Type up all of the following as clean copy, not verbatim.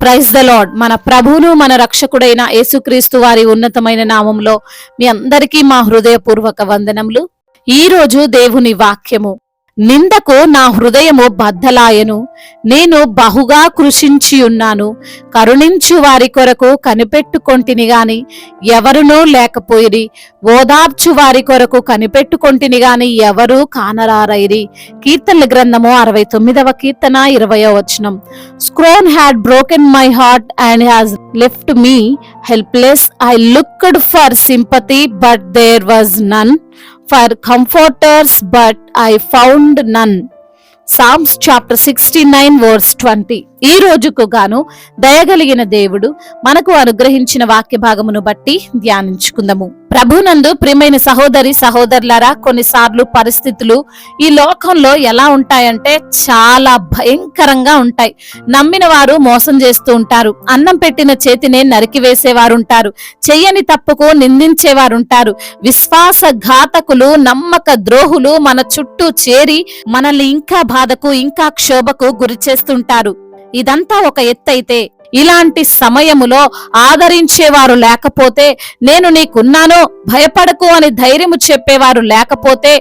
Praise the lord. మన ప్రభువును మన రక్షకుడైన యేసుక్రీస్తు వారి ఉన్నతమైన నామంలో మీ అందరికీ మా హృదయపూర్వక వందనములు. ఈ రోజు దేవుని వాక్యము, నిందకు నా హృదయము బద్దలాయను, నేను బహుగా కృషించి ఉన్నాను, కరుణించు వారి కొరకు కనిపెట్టుకొంటిని గాని ఎవరునూ లేకపోయిరి, ఓదార్చు వారి కొరకు కనిపెట్టుకొంటిని గాని ఎవరూ కానరారైరి. కీర్తనల గ్రంథము 69వ కీర్తన 20వ వచనం. Scorn had broken my heart and has left me helpless. I looked for sympathy but there was none, for comforters but I found none. Psalms chapter 69 verse 20. ఈ రోజుకు గాను దయగలిగిన దేవుడు మనకు అనుగ్రహించిన వాక్య భాగమును బట్టి ధ్యానించుకుందాము. ప్రభునందు ప్రియమైన సహోదరి సహోదరులారా, కొన్నిసార్లు పరిస్థితులు ఈ లోకంలో ఎలా ఉంటాయంటే చాలా భయంకరంగా ఉంటాయి. నమ్మిన వారు మోసం చేస్తూ ఉంటారు, అన్నం పెట్టిన చేతినే నరికి వేసేవారు ఉంటారు, చెయ్యని తప్పుకు నిందించేవారు ఉంటారు, విశ్వాస ఘాతకులు నమ్మక ద్రోహులు మన చుట్టూ చేరి మనల్ని ఇంకా బాధకు ఇంకా క్షోభకు గురి చేస్తుంటారు. ఇదంతా ఒక ఎత్తైతే, ఇలాంటి సమయములో ఆదరించేవారు లేకపోతే, నేను నీకున్నాను భయపడకు అని ధైర్యము చెప్పేవారు లేకపోతే,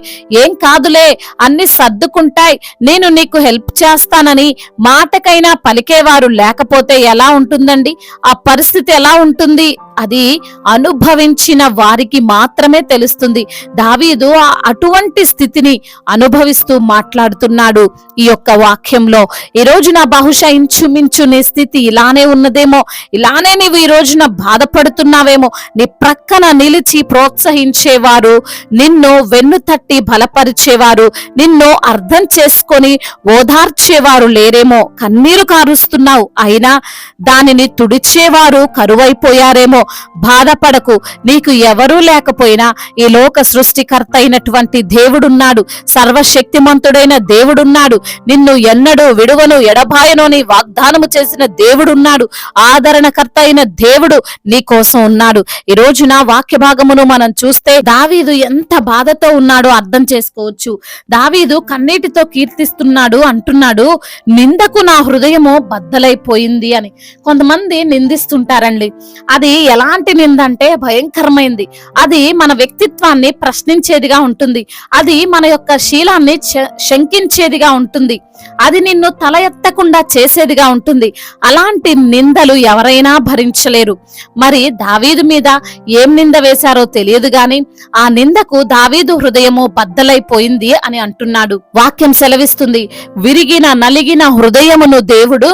ఏం కాదులే అన్ని సర్దుకుంటాయి నేను నీకు హెల్ప్ చేస్తానని మాటకైనా పలికేవారు లేకపోతే ఎలా ఉంటుందండి? ఆ పరిస్థితి ఎలా ఉంటుంది? అది అనుభవించిన వారికి మాత్రమే తెలుస్తుంది. దావీదు అటువంటి స్థితిని అనుభవిస్తూ మాట్లాడుతున్నాడు ఈ యొక్క వాక్యంలో. ఈ రోజున బహుశా ఇంచుమించు నీ స్థితి ఇలానే ఉన్నదేమో, ఇలానే నీవు ఈ రోజున బాధపడుతున్నావేమో. నీ ప్రక్కన నిలిచి ప్రోత్సహించేవారు, నిన్ను వెన్ను తట్టి బలపరిచేవారు, నిన్ను అర్థం చేసుకొని ఓదార్చేవారు లేరేమో. కన్నీరు కారుస్తున్నావు, అయినా దానిని తుడిచేవారు కరువైపోయారేమో. బాధపడకు, నీకు ఎవరూ లేకపోయినా ఈ లోక సృష్టికర్త అయినటువంటి దేవుడున్నాడు, సర్వశక్తిమంతుడైన దేవుడున్నాడు, నిన్ను ఎన్నడూ విడువను ఎడబాయను అని వాగ్దానము చేసిన దేవుడున్నాడు, ఆదరణకర్త అయిన దేవుడు నీ కోసం ఉన్నాడు. ఈ రోజున వాక్య భాగమును మనం చూస్తే దావీదు ఎంత బాధతో ఉన్నాడో అర్థం చేసుకోవచ్చు. దావీదు కన్నీటితో కీర్తిస్తున్నాడు, అంటున్నాడు, నిందకు నా హృదయము బద్దలైపోయింది అని. కొంతమంది నిందిస్తుంటారండి, అది ఎలాంటి నింద అంటే భయంకరమైంది. అది మన వ్యక్తిత్వాన్ని ప్రశ్నించేదిగా ఉంటుంది, అది మన యొక్క శీలాన్ని శంకించేదిగా ఉంటుంది, అది నిన్ను తల ఎత్తకుండా చేసేదిగా ఉంటుంది. అలాంటి నిందలు ఎవరైనా భరించలేరు. మరి దావీదు మీద ఏం నింద వేశారో తెలియదు గాని ఆ నిందకు దావీదు హృదయము బద్దలైపోయింది అని అంటున్నాడు. వాక్యం సెలవిస్తుంది, విరిగిన నలిగిన హృదయమును దేవుడు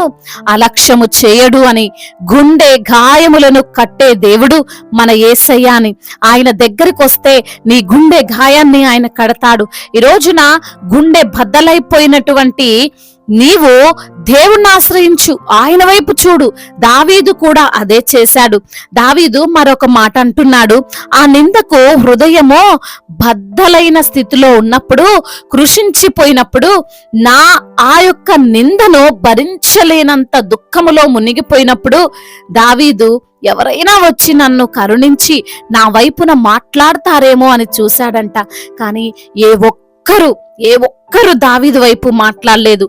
అలక్ష్యము చేయడు అని. గుండె గాయములను కట్టే దేవుడు మన యేసయ్య అని. ఆయన దగ్గరికి వస్తే నీ గుండె గాయాన్ని ఆయన కడతాడు. ఈ రోజున గుండె బద్దలైపోయినటువంటి నీవు దేవుణ్ణి ఆశ్రయించు, ఆయన వైపు చూడు. దావీదు కూడా అదే చేశాడు. దావీదు మరొక మాట అంటున్నాడు, ఆ నిందకు హృదయము బద్దలైన స్థితిలో ఉన్నప్పుడు, కృషించిపోయినప్పుడు, ఆ యొక్క నిందను భరించలేనంత దుఃఖములో మునిగిపోయినప్పుడు దావీదు ఎవరైనా వచ్చి నన్ను కరుణించి నా వైపున మాట్లాడతారేమో అని చూశాడంట. కానీ ఏ ఒక్కరు దావీదు వైపు మాట్లాడలేదు.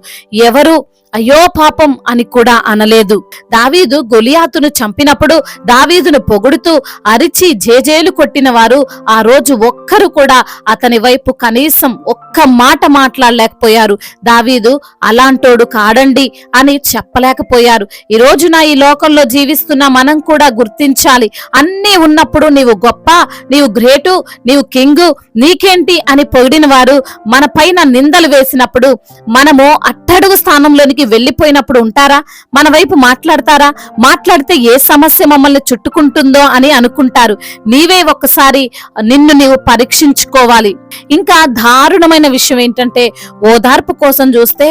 ఎవరు అయ్యో పాపం అని కూడా అనలేదు. దావీదు గొలియాతును చంపినప్పుడు దావీదును పొగుడుతూ అరిచి జేజేలు కొట్టిన వారు ఆ రోజు ఒక్కరు కూడా అతని వైపు కనీసం ఒక్క మాట మాట్లాడలేకపోయారు. దావీదు అలాంటోడు కాడండి అని చెప్పలేకపోయారు. ఈ రోజున ఈ లోకంలో జీవిస్తున్న మనం కూడా గుర్తించాలి, అన్నీ ఉన్నప్పుడు నీవు గొప్ప, నీవు గ్రేటు, నీవు కింగు, నీకేంటి అని పొగిడిన వారు మన పైన నిందలు వేసినప్పుడు మనము అట్టడుగు స్థానంలోనికి వెళ్ళిపోయినప్పుడు ఉంటారా? మన వైపు మాట్లాడతారా? మాట్లాడితే ఏ సమస్య మమ్మల్ని చుట్టుకుంటుందో అని అనుకుంటారు. నీవే ఒక్కసారి నిన్ను నీవు పరీక్షించుకోవాలి. ఇంకా దారుణమైన విషయం ఏంటంటే, ఓదార్పు కోసం చూస్తే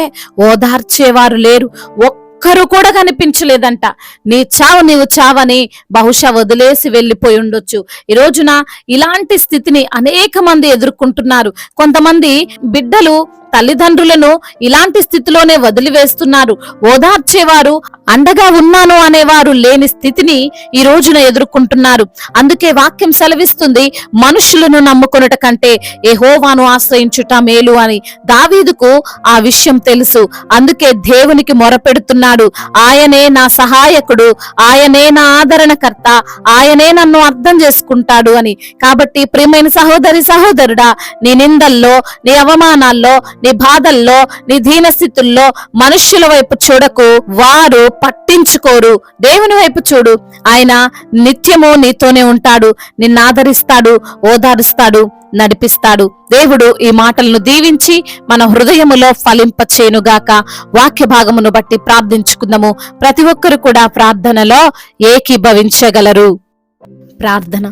ఓదార్చేవారు లేరు, ఒక్కరు కూడా కనిపించలేదంట. నీ చావు నీవు చావని బహుశా వదిలేసి వెళ్ళిపోయి ఉండొచ్చు. ఈ రోజున ఇలాంటి స్థితిని అనేక మంది ఎదుర్కొంటున్నారు. కొంతమంది బిడ్డలు తల్లిదండ్రులను ఇలాంటి స్థితిలోనే వదిలివేస్తున్నారు. ఓదార్చేవారు, అండగా ఉన్నాను అనేవారు లేని స్థితిని ఈ రోజున ఎదుర్కొంటున్నారు. అందుకే వాక్యం సెలవిస్తుంది, మనుషులను నమ్ముకొనుట కంటే యెహోవాను ఆశ్రయించుట మేలు అని. దావీదుకు ఆ విషయం తెలుసు. అందుకే దేవునికి మొరపెడుతున్న ఉన్నాడు. ఆయనే నా సహాయకుడు, ఆయనే నా ఆదరణకర్త, ఆయనే నన్ను అర్థం చేసుకుంటాడు అని. కాబట్టి ప్రియమైన సహోదరి సహోదరుడా, నీ నిందల్లో, నీ అవమానాల్లో, నీ బాధల్లో, నీ దీనస్థితుల్లో మనుష్యుల వైపు చూడకు. వారు పట్టించుకోరు. దేవుని వైపు చూడు. ఆయన నిత్యము నీతోనే ఉంటాడు. నిన్ను ఆదరిస్తాడు, ఓదారుస్తాడు, నడిపిస్తాడు. దేవుడు ఈ మాటలను దీవించి మన హృదయములో ఫలింపచేయునుగాక. వాక్య భాగమును బట్టి ప్రార్థించుకుందాము. ప్రతి ఒక్కరు కూడా ప్రార్థనలో ఏకీభవించగలరు. ప్రార్థన.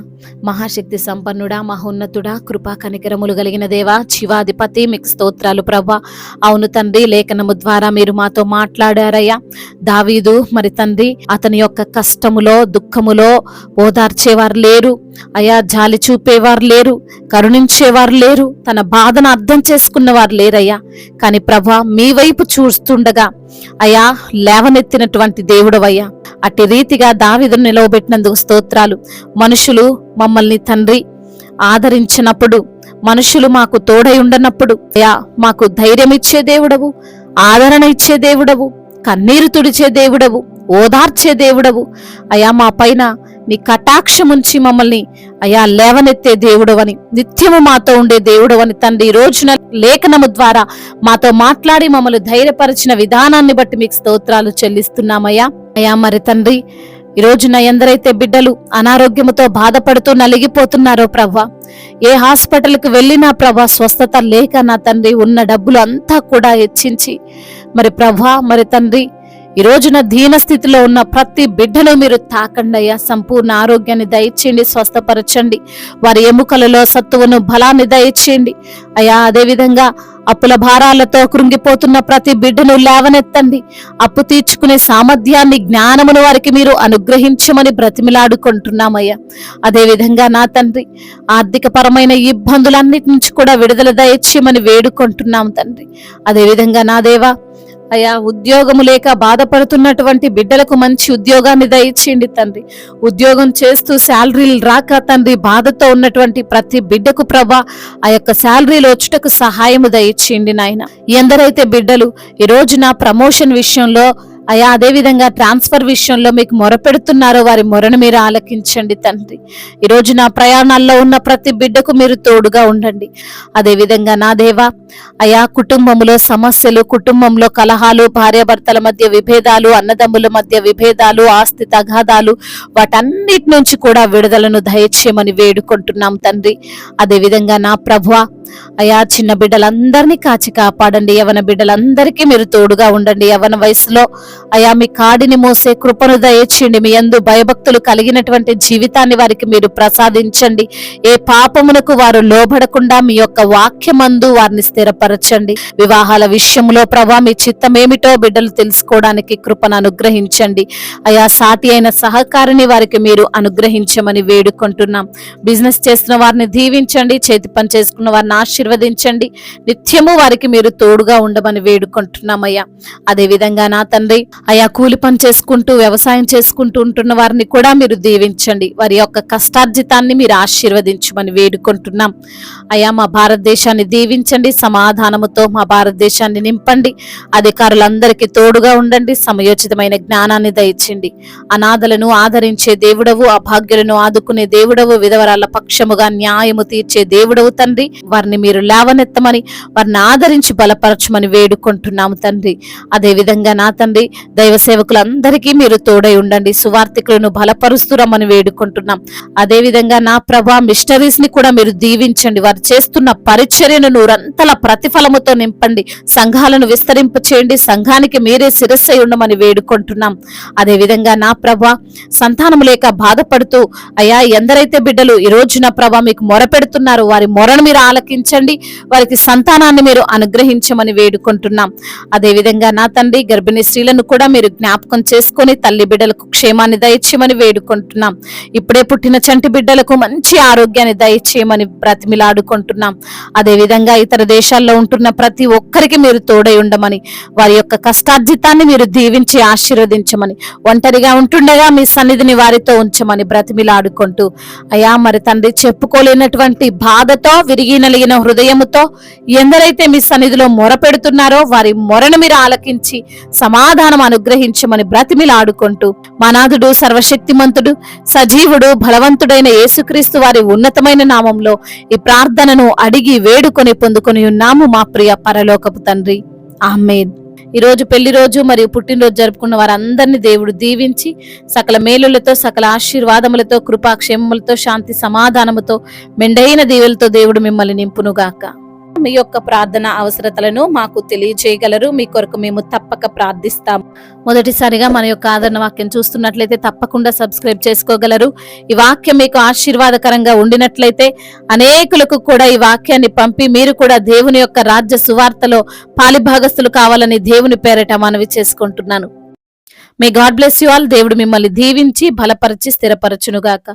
మహాశక్తి సంపన్నుడా, మహోన్నతుడా, కృపా కనికరములు కలిగిన దేవా, జీవాధిపతి, మీకు స్తోత్రాలు ప్రభా. అవును తండ్రి, లేఖనము ద్వారా మీరు మాతో మాట్లాడారయ్యా. దావీదు మరి తండ్రి అతని యొక్క కష్టములో, దుఃఖములో ఓదార్చేవారు లేరు అయ్యా, జాలి చూపేవారు లేరు, కరుణించేవారు లేరు, తన బాధను అర్థం చేసుకున్నవారు లేరయ్యా. కానీ ప్రభా, మీ వైపు చూస్తుండగా అయ్యా లేవనెత్తినటువంటి దేవుడవయ్యా. అట్టి రీతిగా దావీదును నిలవబెట్టినందుకు స్తోత్రాలు. మనుషులు మమ్మల్ని తండ్రి ఆదరించినప్పుడు, మనుషులు మాకు తోడై ఉండనప్పుడు అయ్యా మాకు ధైర్యం ఇచ్చే దేవుడవు, ఆదరణ ఇచ్చే దేవుడవు, కన్నీరు తుడిచే దేవుడవు, ఓదార్చే దేవుడవు అయ్యా. మా పైన నీ కటాక్షముంచి మమ్మల్ని అయ్యా లేవనెత్తే దేవుడవని, నిత్యము మాతో ఉండే దేవుడవని తండ్రి ఈ రోజున లేఖనము ద్వారా మాతో మాట్లాడి మమ్మల్ని ధైర్యపరిచిన విధానాన్ని బట్టి మీకు స్తోత్రాలు చెల్లిస్తున్నామయ్యా. అయ్యా మరి తండ్రి ఈ రోజున ఎందరైతే బిడ్డలు అనారోగ్యముతో బాధపడుతూ నలిగిపోతున్నారో ప్రభా, ఏ హాస్పిటల్కి వెళ్ళినా ప్రభా స్వస్థత లేక నా తండ్రి ఉన్న డబ్బులు అంతా కూడా హెచ్చించి మరి ప్రభా మరి తండ్రి ఈ రోజున దీన స్థితిలో ఉన్న ప్రతి బిడ్డను మీరు తాకండి అయ్యా. సంపూర్ణ ఆరోగ్యాన్ని దయచేయండి, స్వస్థపరచండి. వారి ఎముకలలో సత్తువను, బలాన్ని దయచేయండి అయ్యా. అదేవిధంగా అప్పుల భారాలతో కృంగిపోతున్న ప్రతి బిడ్డను లేవనెత్తండి. అప్పు తీర్చుకునే సామర్థ్యాన్ని, జ్ఞానమును వారికి మీరు అనుగ్రహించమని బ్రతిమిలాడుకుంటున్నామయ్యా. అదేవిధంగా నా తండ్రి ఆర్థిక పరమైన ఇబ్బందులన్నిటి నుంచి కూడా విడుదల దయచేయమని వేడుకుంటున్నాం తండ్రి. అదేవిధంగా నా దేవా అయ్యా, ఉద్యోగము లేక బాధపడుతున్నటువంటి బిడ్డలకు మంచి ఉద్యోగాన్ని దయచేయండి తండ్రి. ఉద్యోగం చేస్తూ శాలరీలు రాక తండ్రి బాధతో ఉన్నటువంటి ప్రతి బిడ్డకు ప్రభా ఆ యొక్క శాలరీలు వచ్చుటకు సహాయము దయచేయండి నాయన. ఎందరైతే బిడ్డలు ఈ రోజున ప్రమోషన్ విషయంలో అయ్యా, అదేవిధంగా ట్రాన్స్ఫర్ విషయంలో మీకు మొరపెడుతున్నారో వారి మొరను మీరు ఆలకించండి తండ్రి. ఈ రోజు నా ప్రయాణాల్లో ఉన్న ప్రతి బిడ్డకు మీరు తోడుగా ఉండండి. అదేవిధంగా నా దేవా అయ్యా, కుటుంబంలో సమస్యలు, కుటుంబంలో కలహాలు, భార్యాభర్తల మధ్య విభేదాలు, అన్నదమ్ముల మధ్య విభేదాలు, ఆస్తి తగాదాలు, వాటన్నిటి నుంచి కూడా విడుదలను దయచేయమని వేడుకుంటున్నాం తండ్రి. అదేవిధంగా నా ప్రభువా అయా, చిన్న బిడ్డలందరినీ కాచి కాపాడండి. యవన బిడ్డలందరికీ మీరు తోడుగా ఉండండి. యవన వయసులో అయా మీ కాడిని మోసే కృపను దయచేయండి. మీ యందు భయభక్తులు కలిగినటువంటి జీవితాన్ని వారికి మీరు ప్రసాదించండి. ఏ పాపమునకు వారు లోబడకుండా మీ యొక్క వాక్యమందు వారిని స్థిరపరచండి. వివాహాల విషయంలో ప్రభా మీ చిత్తమేమిటో బిడ్డలు తెలుసుకోవడానికి కృపను అనుగ్రహించండి అయా. సాటి అయిన సహకారిని వారికి మీరు అనుగ్రహించమని వేడుకుంటున్నాం. బిజినెస్ చేస్తున్న వారిని దీవించండి, చేతి పని చేసుకున్న వారిని ఆశీర్వదించండి. నిత్యము వారికి మీరు తోడుగా ఉండమని వేడుకుంటున్నామయ్యా. అదే విధంగా నా తండ్రి అయా, కూలి పని చేసుకుంటూ వ్యవసాయం చేసుకుంటూ ఉంటున్న వారిని కూడా మీరు దీవించండి. వారి యొక్క కష్టార్జితాన్ని మీరు ఆశీర్వదించమని వేడుకుంటున్నాం అయా. మా భారతదేశాన్ని దీవించండి, సమాధానముతో మా భారతదేశాన్ని నింపండి. అధికారులందరికీ తోడుగా ఉండండి, సమయోచితమైన జ్ఞానాన్ని దయచేయండి. అనాథలను ఆదరించే దేవుడవు, అభాగ్యులను ఆదుకునే దేవుడవు, విధవరాల పక్షముగా న్యాయము తీర్చే దేవుడవు తండ్రి. వారిని మీరు లేవనెత్తమని, వారిని ఆదరించి బలపరచమని వేడుకుంటున్నాము తండ్రి. అదే విధంగా నా తండ్రి దైవ సేవకులందరికీ మీరు తోడై ఉండండి. సువార్థికులను బలపరుస్తూ రమ్మని వేడుకుంటున్నాం. అదే విధంగా నా ప్రభా మిషనరీస్ ని కూడా మీరు దీవించండి. వారు చేస్తున్న పరిచర్యను నూరంతల ప్రతిఫలముతో నింపండి. సంఘాలను విస్తరింప చేయండి. సంఘానికి మీరే శిరస్సై ఉండమని వేడుకుంటున్నాం. అదే విధంగా నా ప్రభా సంతానము లేక బాధపడుతూ అయ్యా ఎందరైతే బిడ్డలు ఈ రోజు నా ప్రభా మీకు మొరపెడుతున్నారు, వారి మొరను మీరు ఆలకించండి. వారికి సంతానాన్ని మీరు అనుగ్రహించమని వేడుకుంటున్నాం. అదే విధంగా నా తండ్రి గర్భిణీ స్త్రీలను కూడా మీరు జ్ఞాపకం చేసుకొని తల్లి బిడ్డలకు క్షేమాన్ని దయచేయమని వేడుకుంటున్నాం. ఇప్పుడే పుట్టిన చంటి బిడ్డలకు మంచి ఆరోగ్యాన్ని దయచేయమని బ్రతిమిలాడుకుంటున్నాం. అదే విధంగా ఇతర దేశాల్లో ఉంటున్న ప్రతి ఒక్కరికి మీరు తోడై ఉండమని, వారి యొక్క కష్టార్జితాన్ని మీరు దీవించి ఆశీర్వదించమని, ఒంటరిగా ఉంటుండగా మీ సన్నిధిని వారితో ఉంచమని బ్రతిమిలాడుకుంటూ అయ్యా మరి తండ్రి చెప్పుకోలేనటువంటి బాధతో విరిగి నలిగిన కలిగిన హృదయముతో ఎందరైతే మీ సన్నిధిలో మొరపెడుతున్నారో వారి మొరను మీరు ఆలకించి సమాధానం అనుగ్రహించమని బ్రతిమిలాడుకుంటూ మనాథుడు సర్వశక్తిమంతుడు సజీవుడు బలవంతుడైన యేసుక్రీస్తు వారి ఉన్నతమైన నామంలో ఈ ప్రార్థనను అడిగి వేడుకొని పొందుకొని ఉన్నాము మా ప్రియ పరలోకపు తండ్రి, ఆమేన్. ఈ రోజు పెళ్లి రోజు మరియు పుట్టినరోజు జరుపుకున్న వారందరినీ దేవుడు దీవించి సకల మేలులతో సకల ఆశీర్వాదములతో కృపాక్షేమములతో శాంతి సమాధానముతో మెండైన దీవులతో దేవుడు మిమ్మల్ని నింపునుగాక. మీ యొక్క ప్రార్థన అవసరతలను మాకు తెలియజేయగలరు. మీ కొరకు మేము తప్పక ప్రార్థిస్తాం. మొదటిసారిగా మన యొక్క ఆదరణ వాక్యం చూస్తున్నట్లయితే తప్పకుండా సబ్స్క్రైబ్ చేసుకోగలరు. ఈ వాక్యం మీకు ఆశీర్వాదకరంగా ఉండినట్లయితే అనేకులకు కూడా ఈ వాక్యాన్ని పంపి మీరు కూడా దేవుని యొక్క రాజ్య సువార్తలో పాలిభాగస్తులు కావాలని దేవుని పేరట మనవి చేసుకుంటున్నాను. May God bless you all. దేవుడు మిమ్మల్ని దీవించి బలపరిచి స్థిరపరచునుగాక.